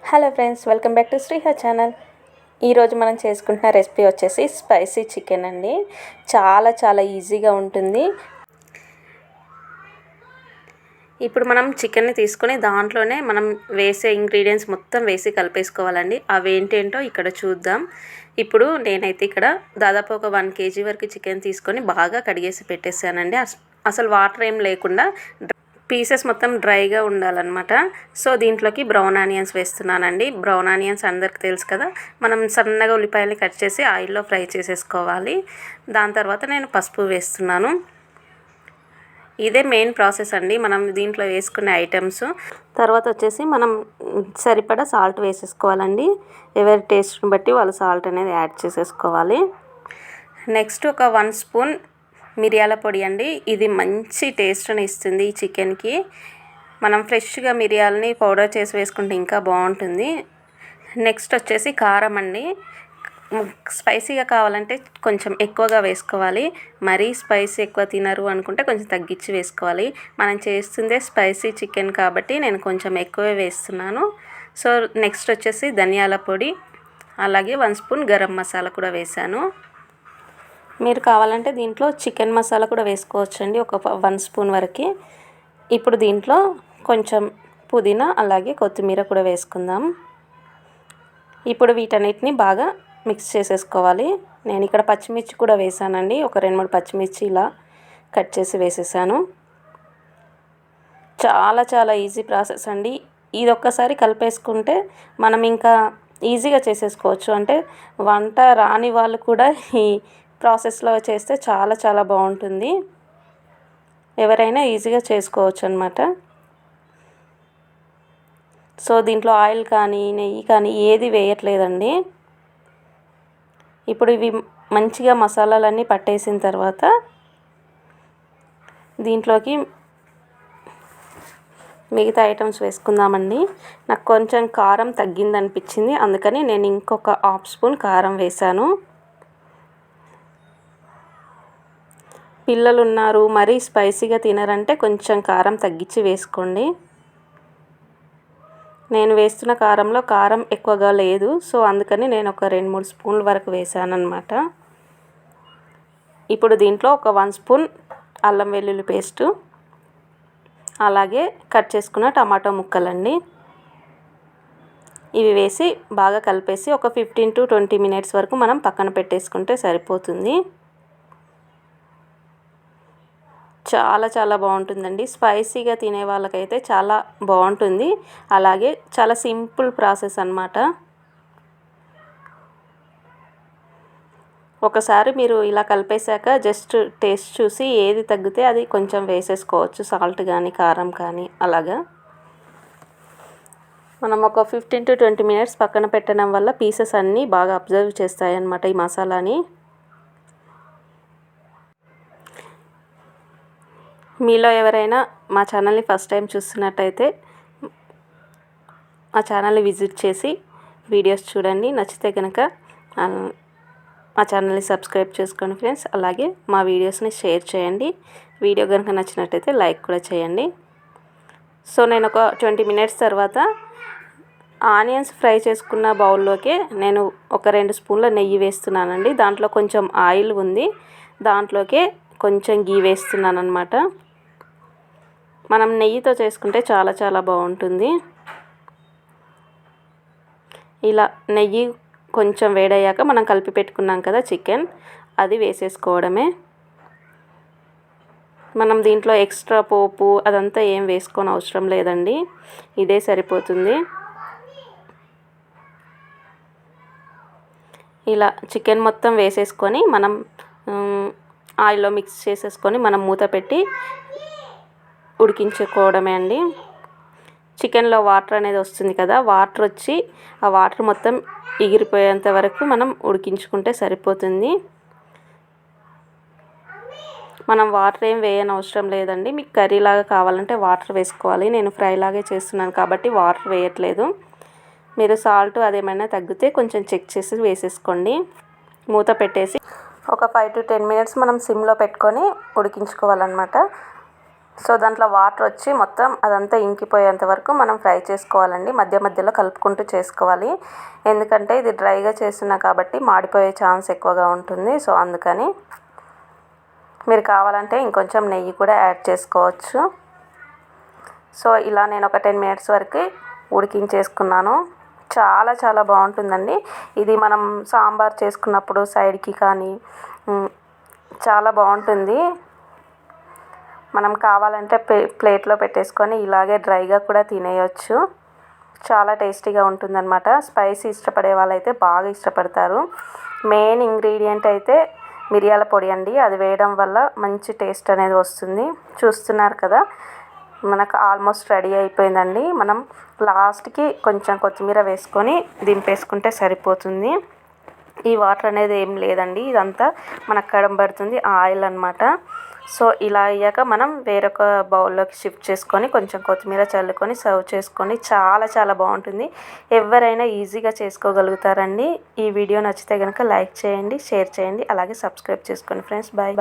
Hello friends, welcome back to Sriha channel. ఈరోజు మనం చేసుకుంటున్న రెసిపీ వచ్చేసి స్పైసీ చికెన్ అండి. చాలా ఈజీగా ఉంటుంది. ఇప్పుడు మనం చికెన్ని తీసుకొని దాంట్లోనే మనం వేసే ఇంగ్రీడియంట్స్ మొత్తం వేసి కలిపేసుకోవాలండి. అవి ఏంటేంటో ఇక్కడ చూద్దాం. ఇప్పుడు నేనైతే ఇక్కడ దాదాపు ఒక 1 kg వరకు చికెన్ తీసుకొని బాగా కడిగేసి పెట్టేసానండి. అసలు వాటర్ ఏం లేకుండా పీసెస్ మొత్తం డ్రైగా ఉండాలన్నమాట. సో దీంట్లోకి బ్రౌన్ ఆనియన్స్ వేస్తున్నానండి. బ్రౌన్ ఆనియన్స్ అందరికి తెలుసు కదా, మనం సన్నగా ఉల్లిపాయలు కట్ చేసి ఆయిల్లో ఫ్రై చేసేసుకోవాలి. దాని తర్వాత నేను పసుపు వేస్తున్నాను. ఇదే మెయిన్ ప్రాసెస్ అండి మనం దీంట్లో వేసుకునే ఐటమ్స్. తర్వాత వచ్చేసి మనం సరిపడా సాల్ట్ వేసేసుకోవాలండి. ఎవరి టేస్ట్ని బట్టి వాళ్ళు సాల్ట్ అనేది యాడ్ చేసేసుకోవాలి. నెక్స్ట్ ఒక 1 స్పూన్ మిరియాల పొడి అండి. ఇది మంచి టేస్ట్ని ఇస్తుంది ఈ చికెన్కి. మనం ఫ్రెష్గా మిరియాలని పౌడర్ చేసి వేసుకుంటే ఇంకా బాగుంటుంది. నెక్స్ట్ వచ్చేసి కారం అండి. స్పైసీగా కావాలంటే కొంచెం ఎక్కువగా వేసుకోవాలి. మరీ స్పైసీ ఎక్కువ తినరు అనుకుంటే కొంచెం తగ్గించి వేసుకోవాలి. మనం చేస్తుందే స్పైసీ చికెన్ కాబట్టి నేను కొంచెం ఎక్కువే వేస్తున్నాను. సో నెక్స్ట్ వచ్చేసి ధనియాల పొడి, అలాగే 1 స్పూన్ గరం మసాలా కూడా వేసాను. మీరు కావాలంటే దీంట్లో చికెన్ మసాలా కూడా వేసుకోవచ్చండి, ఒక 1 స్పూన్ వరకు. ఇప్పుడు దీంట్లో కొంచెం పుదీనా అలాగే కొత్తిమీర కూడా వేసుకుందాం. ఇప్పుడు వీటన్నిటిని బాగా మిక్స్ చేసేసుకోవాలి. నేను ఇక్కడ పచ్చిమిర్చి కూడా వేసానండి. ఒక 2-3 పచ్చిమిర్చి ఇలా కట్ చేసి వేసేసాను. చాలా ఈజీ ప్రాసెస్ అండి. ఇది ఒక్కసారి కలిపేసుకుంటే మనం ఇంకా ఈజీగా చేసేసుకోవచ్చు. అంటే వంట రాని వాళ్ళు కూడా ఈ ప్రాసెస్లో చేస్తే చాలా బాగుంటుంది. ఎవరైనా ఈజీగా చేసుకోవచ్చు అన్నమాట. సో దీంట్లో ఆయిల్ కానీ నెయ్యి కానీ ఏది వేయట్లేదండి. ఇప్పుడు ఇవి మంచిగా మసాలాలన్నీ పట్టేసిన తర్వాత దీంట్లోకి మిగతా ఐటమ్స్ వేసుకుందామండి. నాకు కొంచెం కారం తగ్గిందనిపించింది, అందుకని నేను ఇంకొక 1/2 స్పూన్ కారం వేసాను. పిల్లలు ఉన్నారు, మరీ స్పైసీగా తినరంటే కొంచెం కారం తగ్గించి వేసుకోండి. నేను వేస్తున్న కారంలో కారం ఎక్కువగా లేదు, సో అందుకని నేను ఒక 2-3 స్పూన్ల వరకు వేసానన్నమాట. ఇప్పుడు దీంట్లో ఒక 1 స్పూన్ అల్లం వెల్లుల్లి పేస్టు, అలాగే కట్ చేసుకున్న టమాటో ముక్కలండి. ఇవి వేసి బాగా కలిపేసి ఒక 15 to 20 minutes వరకు మనం పక్కన పెట్టేసుకుంటే సరిపోతుంది. చాలా బాగుంటుందండి. స్పైసీగా తినే వాళ్ళకైతే చాలా బాగుంటుంది. అలాగే చాలా సింపుల్ ప్రాసెస్ అన్నమాట. ఒకసారి మీరు ఇలా కలిపేశాక జస్ట్ టేస్ట్ చూసి ఏది తగ్గితే అది కొంచెం వేసేసుకోవచ్చు, సాల్ట్ కానీ కారం కానీ. అలాగా మనం ఒక 15 to 20 minutes పక్కన పెట్టడం వల్ల పీసెస్ అన్నీ బాగా అబ్జర్వ్ చేస్తాయి అన్నమాట ఈ మసాలాని. మీలో ఎవరైనా మా ఛానల్ని ఫస్ట్ టైం చూస్తున్నట్టయితే మా ఛానల్ని విజిట్ చేసి వీడియోస్ చూడండి. నచ్చితే కనుక మా ఛానల్ని సబ్స్క్రైబ్ చేసుకోండి ఫ్రెండ్స్. అలాగే మా వీడియోస్ని షేర్ చేయండి. వీడియో కనుక నచ్చినట్టయితే లైక్ కూడా చేయండి. సో నేను ఒక 20 minutes తర్వాత ఆనియన్స్ ఫ్రై చేసుకున్న బౌల్లోకి నేను ఒక 2 స్పూన్ల నెయ్యి వేస్తున్నానండి. దాంట్లో కొంచెం ఆయిల్ ఉంది, దాంట్లోకి కొంచెం గీ వేస్తున్నాను అన్నమాట. మనం నెయ్యితో చేసుకుంటే చాలా బాగుంటుంది. ఇలా నెయ్యి కొంచెం వేడయ్యాక మనం కలిపి పెట్టుకున్నాం కదా చికెన్, అది వేసేసుకోవడమే. మనం దీంట్లో ఎక్స్ట్రా పోపు అదంతా ఏం వేసుకోని అవసరం లేదండి, ఇదే సరిపోతుంది. ఇలా చికెన్ మొత్తం వేసేసుకొని మనం ఆయిల్లో మిక్స్ చేసేసుకొని మనం మూత పెట్టి ఉడికించుకోవడమే అండి. చికెన్లో వాటర్ అనేది వస్తుంది కదా, వాటర్ వచ్చి ఆ వాటర్ మొత్తం ఎగిరిపోయేంత వరకు మనం ఉడికించుకుంటే సరిపోతుంది. మనం వాటర్ ఏం వేయని అవసరం లేదండి. మీకు కర్రీలాగా కావాలంటే వాటర్ వేసుకోవాలి. నేను ఫ్రై లాగే చేస్తున్నాను కాబట్టి వాటర్ వేయట్లేదు. మీరు సాల్ట్ అదేమైనా తగ్గితే కొంచెం చెక్ చేసి వేసేసుకోండి. మూత పెట్టేసి ఒక 5 to 10 minutes మనం సిమ్లో పెట్టుకొని ఉడికించుకోవాలన్నమాట. సో దాంట్లో వాటర్ వచ్చి మొత్తం అదంతా ఇంకిపోయేంత వరకు మనం ఫ్రై చేసుకోవాలండి. మధ్య మధ్యలో కలుపుకుంటూ చేసుకోవాలి. ఎందుకంటే ఇది డ్రైగా చేస్తున్నా కాబట్టి మాడిపోయే ఛాన్స్ ఎక్కువగా ఉంటుంది. సో అందుకని మీరు కావాలంటే ఇంకొంచెం నెయ్యి కూడా యాడ్ చేసుకోవచ్చు. సో ఇలా నేను ఒక 10 మినిట్స్ వరకు ఉడికించేసుకున్నాను. చాలా చాలా బాగుంటుందండి. ఇది మనం సాంబార్ చేసుకున్నప్పుడు సైడ్కి కానీ చాలా బాగుంటుంది. మనం కావాలంటే ప్లేట్లో పెట్టేసుకొని ఇలాగే డ్రైగా కూడా తినేయచ్చు. చాలా టేస్టీగా ఉంటుందన్నమాట. స్పైసీ ఇష్టపడే వాళ్ళైతే బాగా ఇష్టపడతారు. మెయిన్ ఇంగ్రీడియంట్ అయితే మిరియాల పొడి అండి. అది వేయడం వల్ల మంచి టేస్ట్ అనేది వస్తుంది. చూస్తున్నారు కదా, మనకు ఆల్మోస్ట్ రెడీ అయిపోయిందండి. మనం లాస్ట్కి కొంచెం కొత్తిమీర వేసుకొని దింపేసుకుంటే సరిపోతుంది. ఈ వాటర్ అనేది ఏం లేదండి, ఇదంతా మనకు కడగబడుతుంది ఆయిల్ అన్నమాట. సో ఇలా అయ్యాక మనం వేరొక బౌల్లోకి షిఫ్ట్ చేసుకొని కొంచెం కొత్తిమీర చల్లుకొని సర్వ్ చేసుకోండి. చాలా చాలా బాగుంటుంది. ఎవరైనా ఈజీగా చేసుకోగలుగుతారండి. ఈ వీడియో నచ్చితే కనుక లైక్ చేయండి, షేర్ చేయండి, అలాగే సబ్స్క్రైబ్ చేసుకోండి ఫ్రెండ్స్. బాయ్.